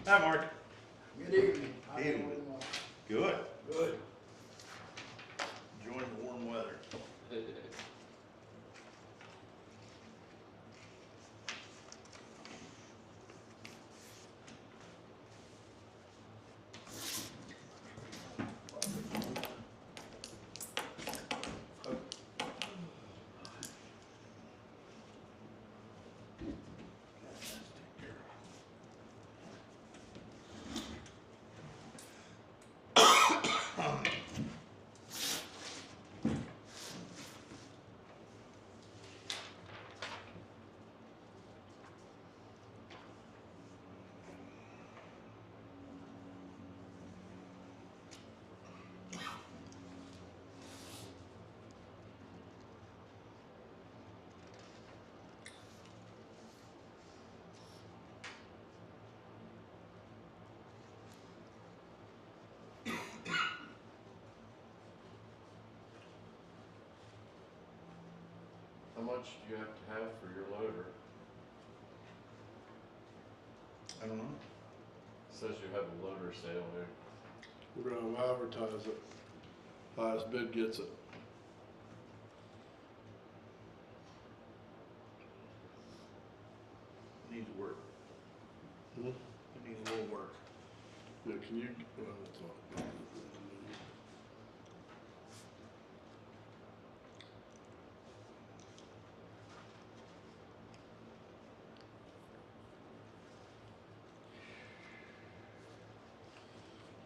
Hi, Mark. Good evening. How you Evening. doing? Good. Good. Enjoying the warm weather. How much do you have to have for your loader? I don't know. It says you have a loader sale here. We're gonna advertise it. Highest bid gets it. Needs work. Hmm? It needs a little work. Yeah, can you, well, it's all.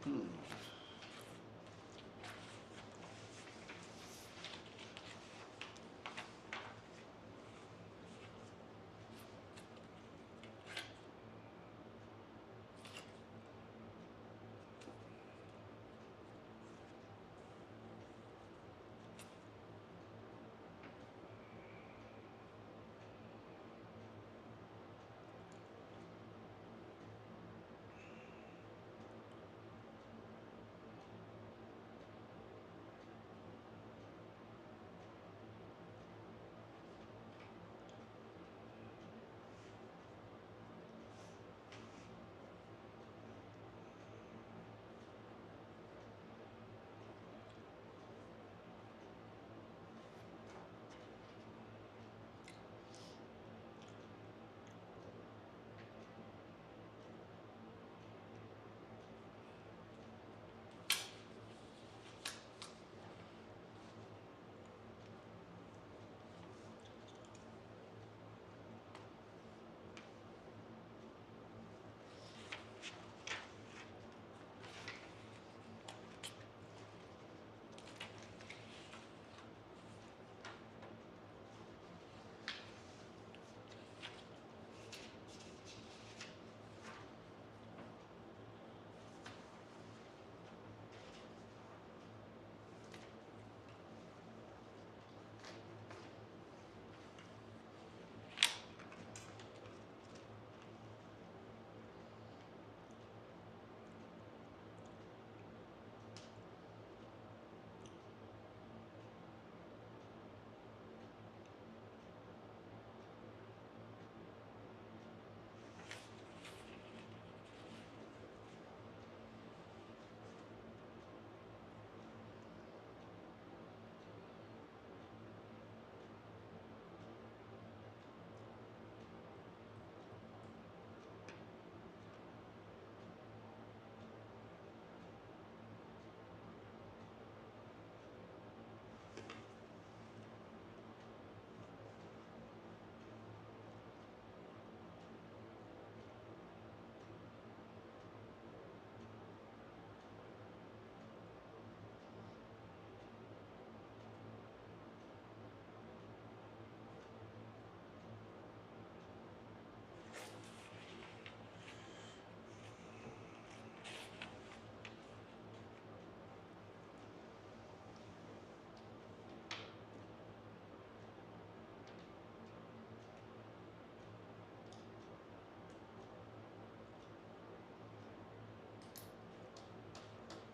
Hmm.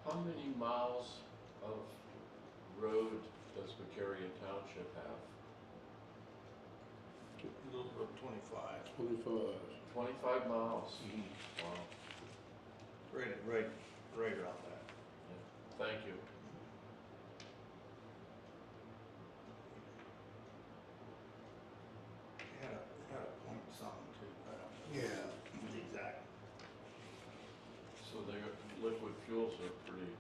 How many miles of road does Beccaria Township have? A little over 25. 25. 25 miles. Wow. Right around that. Thank you. Had a point something too, I don't know. Yeah. Exactly. So their liquid fuels are pretty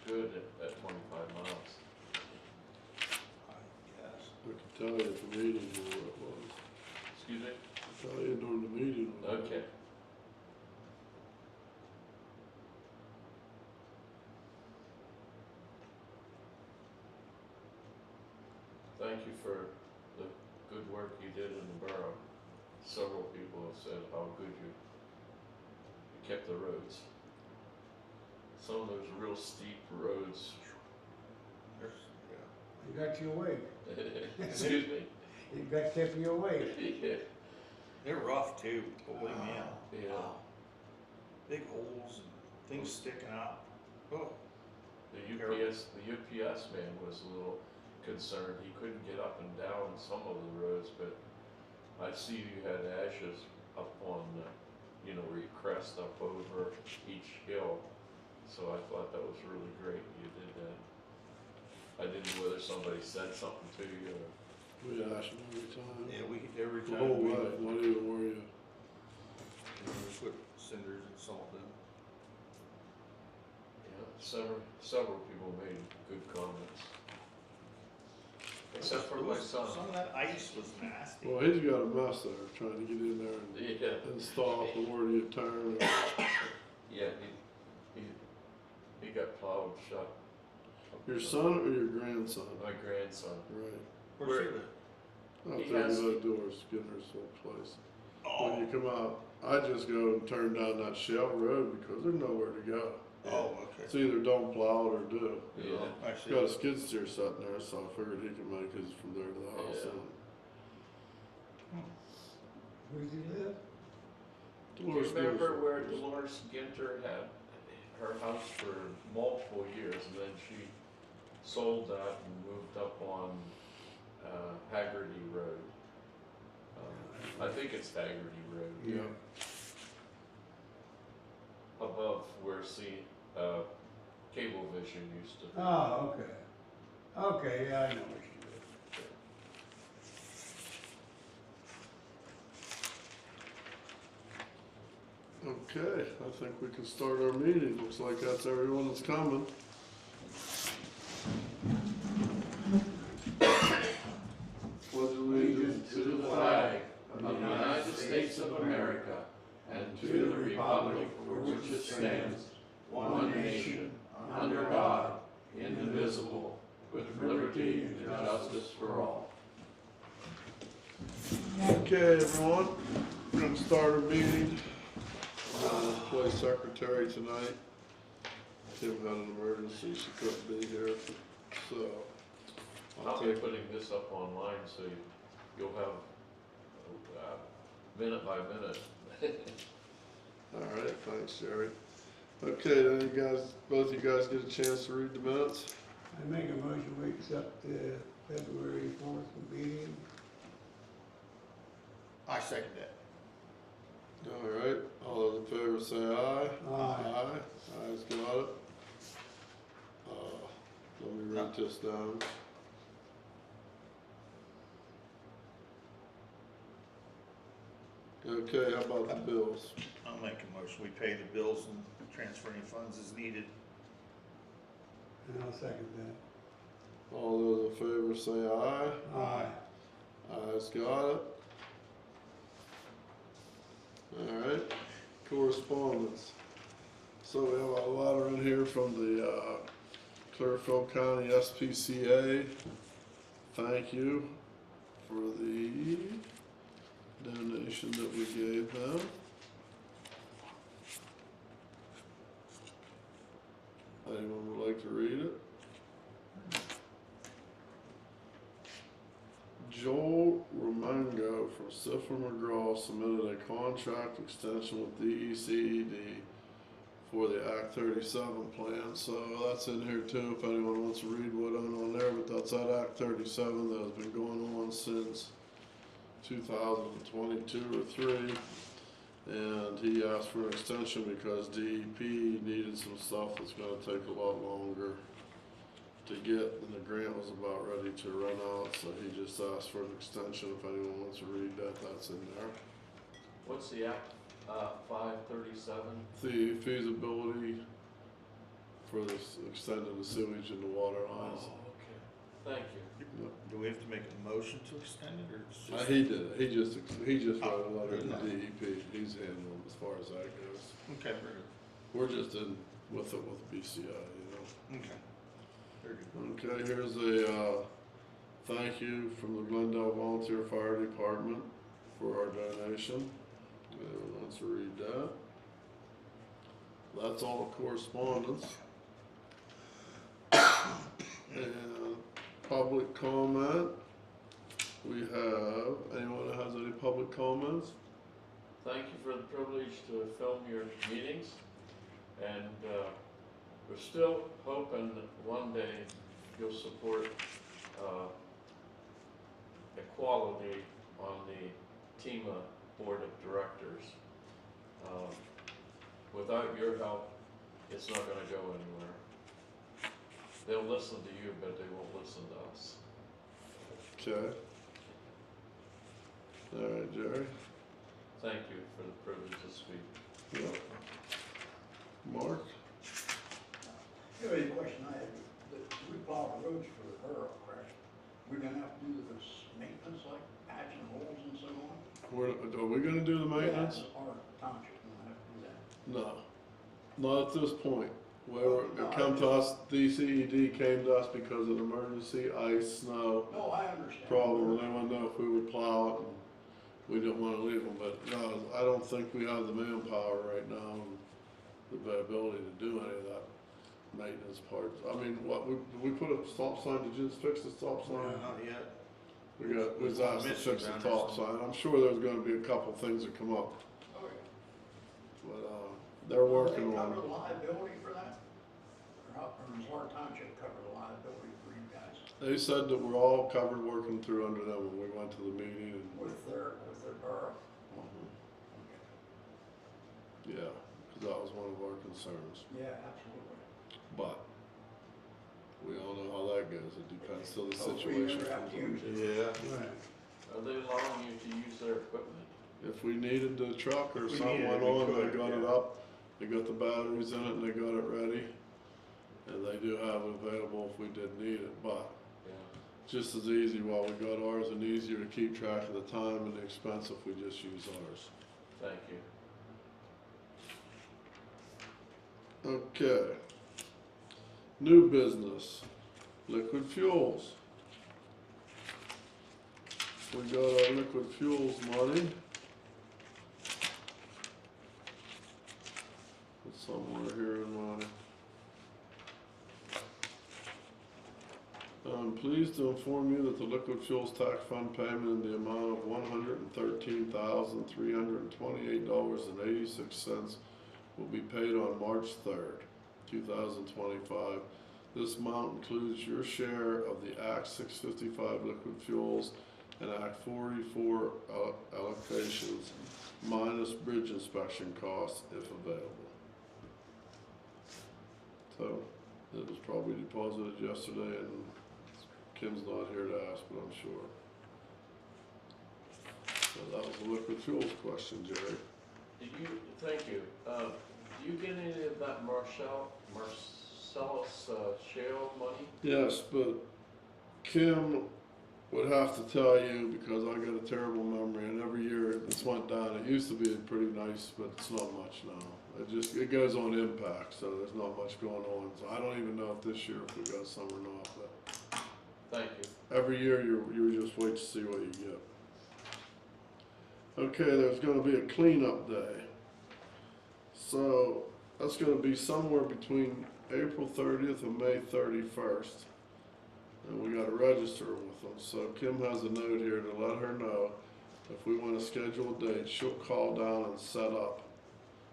good at 25 miles. I guess. I can tell you at the meeting where it was. Excuse me? I'll tell you during the meeting. when it was. Okay. Thank you for the good work you did in the borough. Several people have said how good you kept the roads. Some of those real steep roads. There's, yeah. You got you awake. Excuse me? It got kept you awake. Yeah. They're rough too, holy man. Yeah. Wow. Big holes and things sticking out. Oh, The UPS man was a little concerned. He couldn't get up and down some of the roads, but I see you had ashes up on, where you crest up over each hill. So I thought that was really great you did that. I didn't know whether somebody said something to you or. We ash them every time. yeah, every The time whole we life, not even where you. put cinders and salt in. Yeah, several people made good comments. Except for my son. Some of that ice was nasty. Well, he's got a mess there, trying to get in there and Yeah, install the where do you turn. yeah, he got plowed shut. Your son or your grandson? My grandson. Right. Where's he live? Out He there in has- the doors, Skinner's old place. When Oh, you come out, I just go and turn down that shell road because there's nowhere to go. oh, okay. It's either don't plow it or do. You Yeah. know? I He's see. got a skid steer sitting there, so I figured he could make his from there to the house. Yeah. Where does he live? Do you Dolores remember Ginter. where Dolores Ginter had her house for multiple years, and then she sold that and moved up on Haggerty Road? I think it's Haggerty Road. Yeah. Above where Cablevision used to be. Oh, okay. Okay, yeah, I know where she lives. Okay, I think we can start our meeting. Looks like that's everyone that's coming. Pledge allegiance To the flag of the United States of America and to the republic for which it stands, one nation, under God, indivisible, with liberty and justice for all. Okay, everyone, we're gonna start our meeting. Play secretary tonight. Kim had an emergency, she couldn't be here, so I'll I'll be take. putting this up online so you'll have minute by minute. All right, thanks, Jerry. Okay, then you guys, both you guys get a chance to read the minutes? I make a motion we accept the February 4th meeting. I second that. All right, all those in favor say aye. Aye. Ayes got it. Let me write this down. Okay, how about the bills? I'll make a motion. We pay the bills and transfer any funds as needed. And I'll second that. All those in favor say aye. Aye. Ayes got it. All right, correspondence. So we have a letter in here from the Clearfield County SPCA. Thank you for the donation that we gave them. Anyone would like to read it? Joel Romango from Siffer McGraw submitted a contract extension with DECED for the Act 37 plan, so that's in here too if anyone wants to read what went on there, but that's that Act 37 that has been going on since 2022 or 3. And he asked for an extension because DEP needed some stuff that's gonna take a lot longer to get, and the grant was about ready to run out, so he just asked for an extension. If anyone wants to read that, that's in there. What's the act, 537? The feasibility for this extending the sewage and the water lines. Okay, thank you. Do we have to make a motion to extend it, or it's just? He did it, he just wrote a letter to No. DEP, he's handling as far as that goes. Okay, very good. We're just in with it with BCI, you know. Okay. Very good. Okay, here's a, thank you from the Glendale Volunteer Fire Department for our donation. Anyone wants to read that? That's all the correspondence. And public comment. We have, anyone that has any public comments? Thank you for the privilege to film your meetings, and we're still hoping that one day you'll support equality on the TEMA Board of Directors. Without your help, it's not going to go anywhere. They'll listen to you, but they won't listen to us. Okay. All right, Jerry. Thank you for the privilege to speak. Yep. Mark? The only question I had, we plow the roads for the borough, correct? We're gonna have to do this maintenance, like patching holes and so on? Are we gonna do the maintenance? Yeah, our township gonna have to do that. No, not at this point. Where No, it come to us, DCED came to us because of emergency ice, snow No, I understand. problem, and they wanted to know if we would plow it, and we didn't wanna leave them, but no, I don't think we have the manpower right now and the ability to do any of that maintenance part. I mean, we put a stop sign, did you just fix the stop sign? No, not yet. We was asked to Missing fix the down top there sign. I'm sure there's gonna be a couple things that come up, Oh, yeah. but, they're working They on cover it. the liability for that? Or does our township cover the liability for you guys They said that we're all covered working through under them when we went to the meeting and, with their borough? yeah, cause that was one of our concerns. Yeah, absolutely. But we all know how that goes. It depends till the Hopefully you situation never have comes to use up. it. Yeah. Right. Are they allowing you to use their equipment? If we needed the truck or If we something needed went it, we on, they could, got it yeah. up, they got the batteries in it and they got it ready. And they do have it available if we did need it, but Yeah. just as easy while we got ours and easier to keep track of the time and the expense if we just use ours. Thank you. Okay. New business, liquid fuels. We got our liquid fuels money. It's somewhere here in my. I'm pleased to inform you that the liquid fuels tax fund payment in the amount of $113,328.86 will be paid on March 3rd, 2025. This amount includes your share of the Act 655 liquid fuels and Act 44 allocations minus bridge inspection costs if available. So it was probably deposited yesterday and Kim's not here to ask, but I'm sure. So that was the liquid fuels question, Jerry. Did you, thank you. Do you get any of that Marcellus shale money? Yes, but Kim would have to tell you because I got a terrible memory and every year it's went down. It used to be pretty nice, but it's not much now. It goes on impact, so there's not much going on. So I don't even know if this year if we got some or not, but Thank you. every year you just wait to see what you get. Okay, there's gonna be a cleanup day. So that's gonna be somewhere between April 30th and May 31st. And we gotta register with them. So Kim has a note here to let her know if we wanna schedule a date, she'll call down and set up.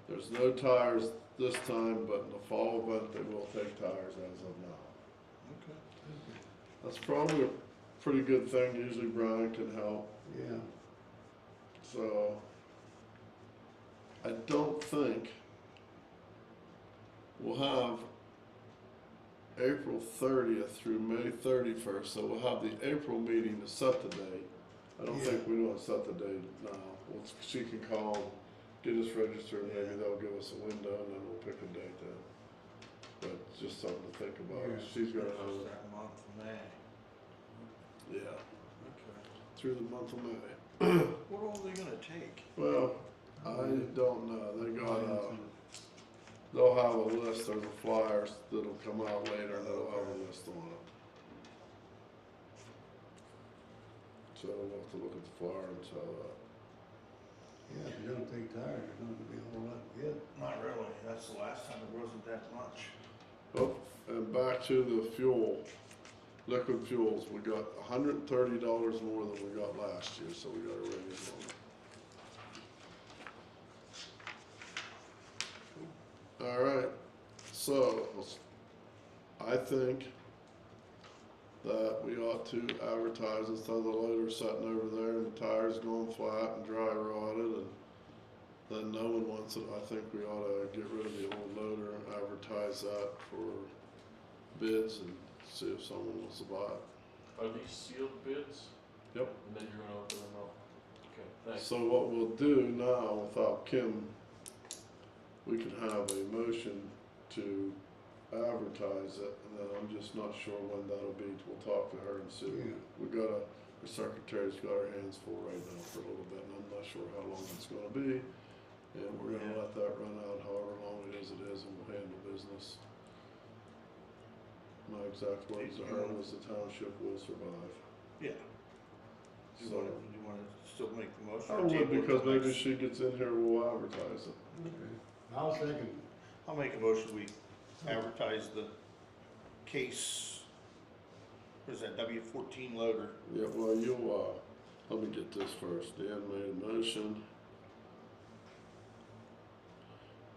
There's no tires this time, but in the fall event, they will take tires as of now. Okay. That's probably a pretty good thing. Usually Brian can help. Yeah. So I don't think we'll have April 30th through May 31st, so we'll have the April meeting to set the date. I don't think we want to set the date now. Well, she can call, get us registered, maybe they'll give us a window, and then we'll pick a date then. But just something to think about. Yeah. She's gonna That have, month of May. yeah, Okay. through the month of May. What all are they gonna take? Well, I don't know. They got, they'll have a list, there's a flyers that'll come out later, and they'll have a list on it. So we'll have to look at the flyer and tell that. Yeah, if you don't take tires, there's not gonna be a whole lot to get. Not really, that's the last time it wasn't that much. Oh, and back to the fuel, liquid fuels, we got $130 more than we got last year, so we got a raise on it. All right, so I think that we ought to advertise instead of the loader sitting over there and the tires going flat and dry rotted and then no one wants it. I think we ought to get rid of the old loader and advertise that for bids and see if someone wants to buy it. Are these sealed bids? Yep. And then you're gonna open them up? Okay, thanks. So what we'll do now, without Kim, we can have a motion to advertise it, and then I'm just not sure when that'll be. We'll talk to her and see. Yeah. We got the secretary's got her hands full right now for a little bit, and I'm not sure how long it's gonna be. And we're gonna let that run out however long it is, and we'll handle business. My exact words to her was the township will survive. Yeah. Do So- you wanna still make the motion? I or would, table it because till maybe next- she gets in here, we'll advertise it. Okay. I'll second. I'll make a motion, we advertise the case, what is that, W14 loader? Yeah, well, let me get this first. Dan made a motion.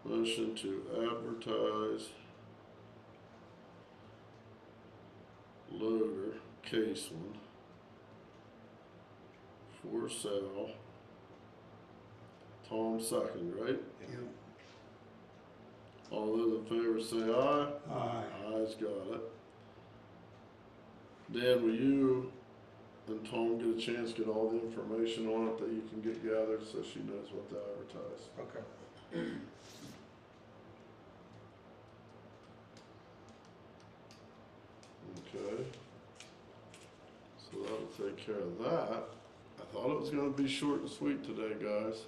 Motion to advertise loader, case one, for sale. Tom second, right? Yeah. All those in favor say aye. Aye. Ayes got it. Dan, will you and Tom get a chance, get all the information on it that you can get gathered so she knows what to advertise? Okay. Okay. So that'll take care of that. I thought it was gonna be short and sweet today, guys.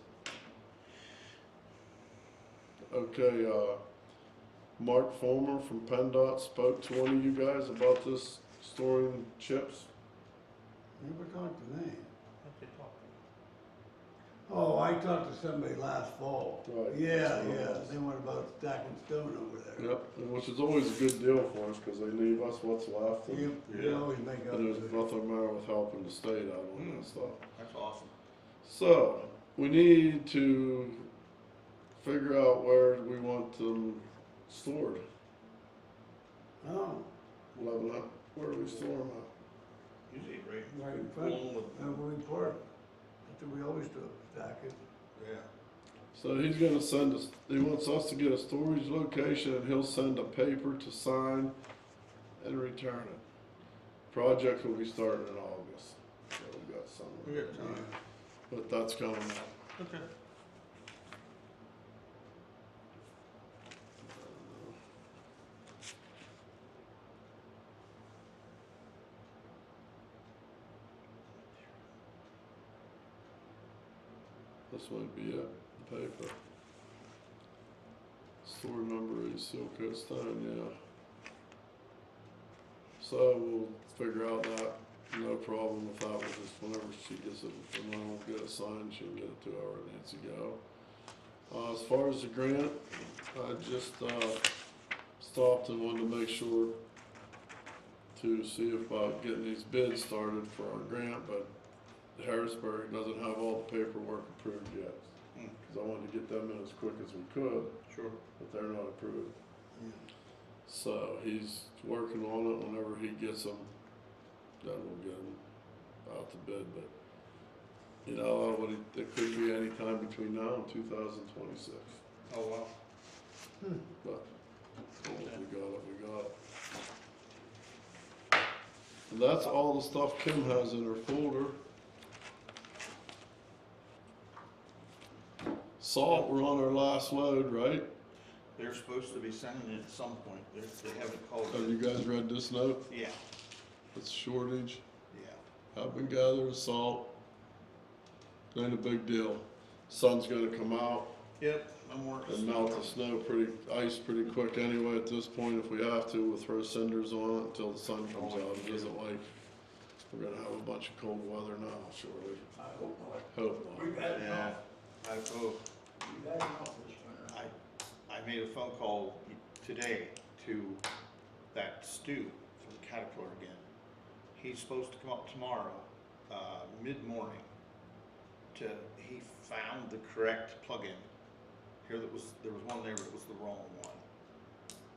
Okay, Mark Fulmer from PennDOT spoke to one of you guys about this storing chips. Never talked to me. What they talking? Oh, I talked to somebody last fall. Right. Yeah, they went about stacking stone over there. Yep, and which is always a good deal for us, cause they leave us what's left. Yep, they always make up. And there's for it. nothing matter with helping the state out on that stuff. That's awesome. So, we need to figure out where we want them stored. Oh, Level up, where do we store them at? Usually right. right in front, Along with- where we park. That's where we always do it, stack it. Yeah. So he's gonna send us, he wants us to get a storage location and he'll send a paper to sign and return it. Project will be starting in August, so we got some, We got time. but that's coming up. Okay. This might be it, the paper. Store number is Silco Stone, yeah. So we'll figure out that, no problem with that, we'll just, whenever she gets it, when I won't get it signed, she'll get it to her and it's a go. As far as the grant, I just, stopped and wanted to make sure to see about getting these bids started for our grant, but Harrisburg doesn't have all the paperwork approved yet. Cause I wanted to get them in as quick as we could, Sure. but they're not approved. Yeah. So he's working on it. Whenever he gets them, then we'll get them out to bid. But you know, it could be any time between now and 2026. Oh, wow. But, oh, we got it. And that's all the stuff Kim has in her folder. Salt, we're on our last load, right? They're supposed to be sending it at some point. They haven't called Have it. you guys read this note? Yeah, It's shortage, yeah. have been gathering salt. Ain't a big deal. Sun's gonna come out Yep, I'm working. and melt the snow ice pretty quick anyway at this point. If we have to, we'll throw cinders on it until the sun comes out. It isn't like we're gonna have a bunch of cold weather now, surely. I hope not. Hope not. We've had Yeah, enough, I hope. we've had enough this winter. I made a phone call today to that Stu from Caterpillar again. He's supposed to come up tomorrow, mid-morning. He found the correct plug-in. There was one there, but it was the wrong one.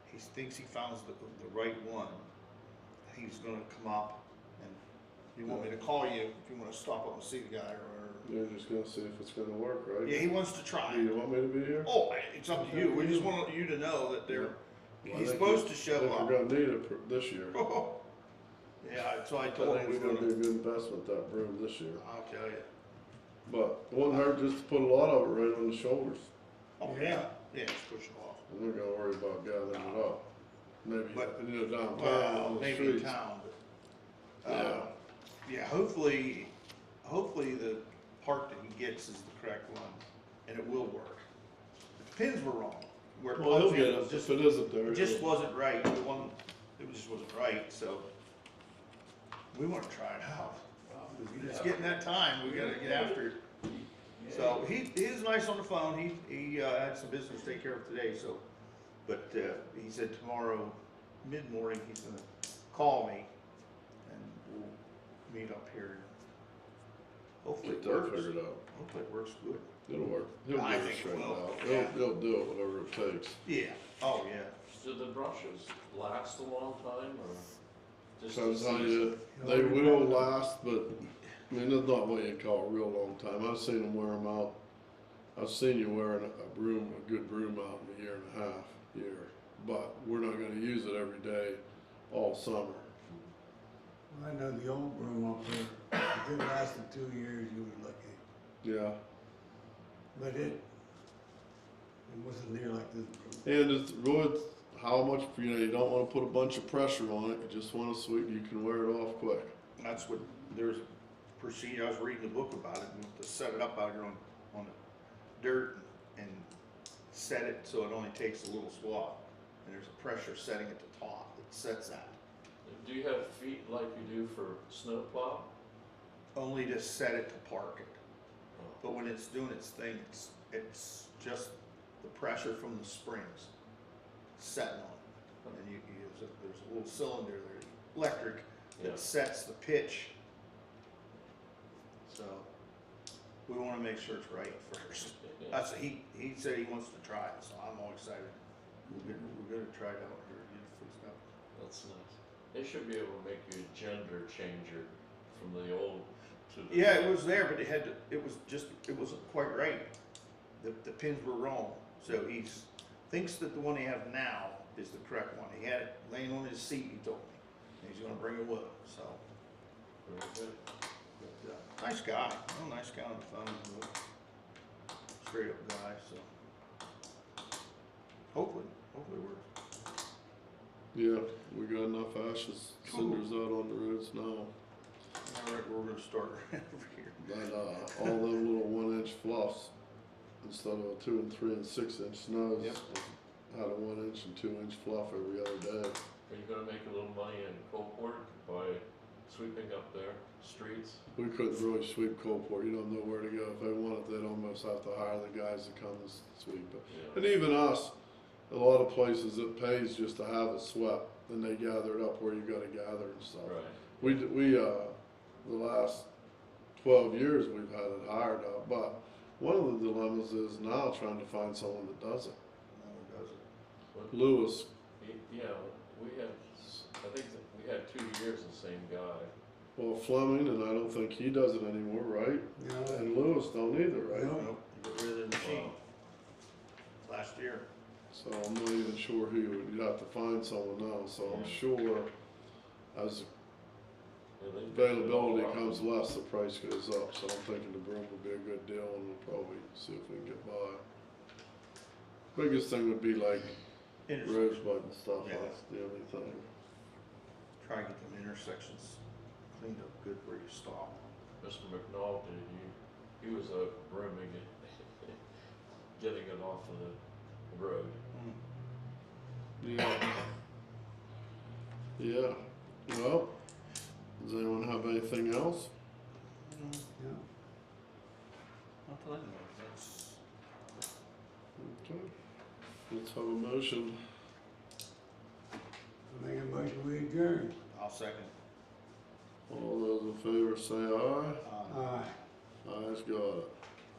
He thinks he found the right one. He's gonna come up and you want me to call you if you wanna stop up and see the guy or. You're just gonna see if it's gonna work, right? Yeah, he wants to try. Do you want me to be here? Oh, it's up to you. We just want you to know that Well, I he's think supposed we- to show I think up. we're gonna need it this year. Yeah, so I I told think him it's we're gonna be a gonna, good investment, that broom this year. I'll tell you. But it wouldn't hurt just to put a lot of it right on the shoulders. Oh, yeah, just push it off. I'm not gonna worry about gathering it up. Maybe, But- downtown Well, on the maybe in streets. town, but, yeah, hopefully the part that he gets is the correct one, and it will work. The pins were wrong. Where Well, he'll plugs get in it, was if it isn't there. It just he'll- wasn't right, it just wasn't right, so we wanna try it out. It's getting that time, we gotta get after it. So he's nice on the phone, he had some business to take care of today, so, but, he said tomorrow, mid-morning, he's gonna call me and we'll meet up here. Hopefully Get it that works, figured out. hopefully it works good. It'll work. He'll I get it think it straightened will, out. yeah. He'll do it, whatever it takes. Yeah, oh, yeah. Do the brushes last a long time or just? Depends a how season? you, they will last, but, I mean, it's not what you call a real long time. I've seen them wear them out. I've seen you wearing a good broom out in a year and a half, but we're not gonna use it every day, all summer. I know the old broom up there, if it lasted 2 years, you was lucky. Yeah, But it wasn't near like this broom. and it's good, how much, you don't wanna put a bunch of pressure on it, you just wanna sweep, you can wear it off quick. That's what, there's a procedure, I was reading a book about it, and to set it up out here on the dirt and set it so it only takes a little swath. And there's a pressure setting at the top that sets that. Do you have feet like you do for snowplow? Only to set it to park it. But when it's doing its thing, it's just the pressure from the springs setting on it. And there's a little cylinder there, electric, Yeah. that sets the pitch. So we wanna make sure it's right first. Yeah. That's, he said he wants to try it, so I'm all excited. We're gonna try it out here, get it fixed up. That's nice. They should be able to make you a gender changer from the old to the. Yeah, it was there, but it wasn't quite right. The pins were wrong, so thinks that the one he has now is the correct one. He had it laying on his seat, he told me, and he's gonna bring it with him, so. Very good. But, nice guy, real nice guy on the phone, real straight up guy, so. Hopefully it works. Yeah, we got enough ashes, cinders out on the roads now. All right, we're gonna start over here. But, all them little 1-inch fluffs, instead of a 2 and 3 and 6 inch snows, Yep. had a 1-inch and 2-inch fluff every other day. Are you gonna make a little money in Coalport by sweeping up their streets? We couldn't really sweep Coalport, you don't know where to go. If they want it, they'd almost have to hire the guys to come and sweep it. Yeah. And even us, a lot of places it pays just to have it swept, and they gather it up where you gotta gather and stuff. Right. The last 12 years we've had it hired out, but one of the dilemmas is now trying to find someone that does it. No one does it. What- Lewis, Yeah, we had, I think that we had 2 years the same guy, Well, Fleming, and I don't think he does it anymore, right? Yeah. And Lewis don't either, right? No. Nope, get rid of the machine. Last year. So I'm not even sure who you'd have to find someone else, so I'm Yeah. sure as Yeah, they picked it all availability up. comes less, the price goes up, so I'm thinking the broom would be a good deal and we'll probably see if we can get by. Biggest thing would be like rosebud and stuff, Yeah. that's the only thing. Try and get them intersections cleaned up good where you stop. Mr. McNulty, he was brooming it, getting it off of the road. Yeah. Yeah, well, does anyone have anything else? Yeah. Not that I know of, that's, Okay, let's have a motion. Make a motion, we adjourn. I'll second. All those in favor say aye. Aye. Ayes got it.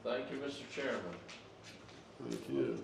Thank you, Mr. Chairman. Thank you.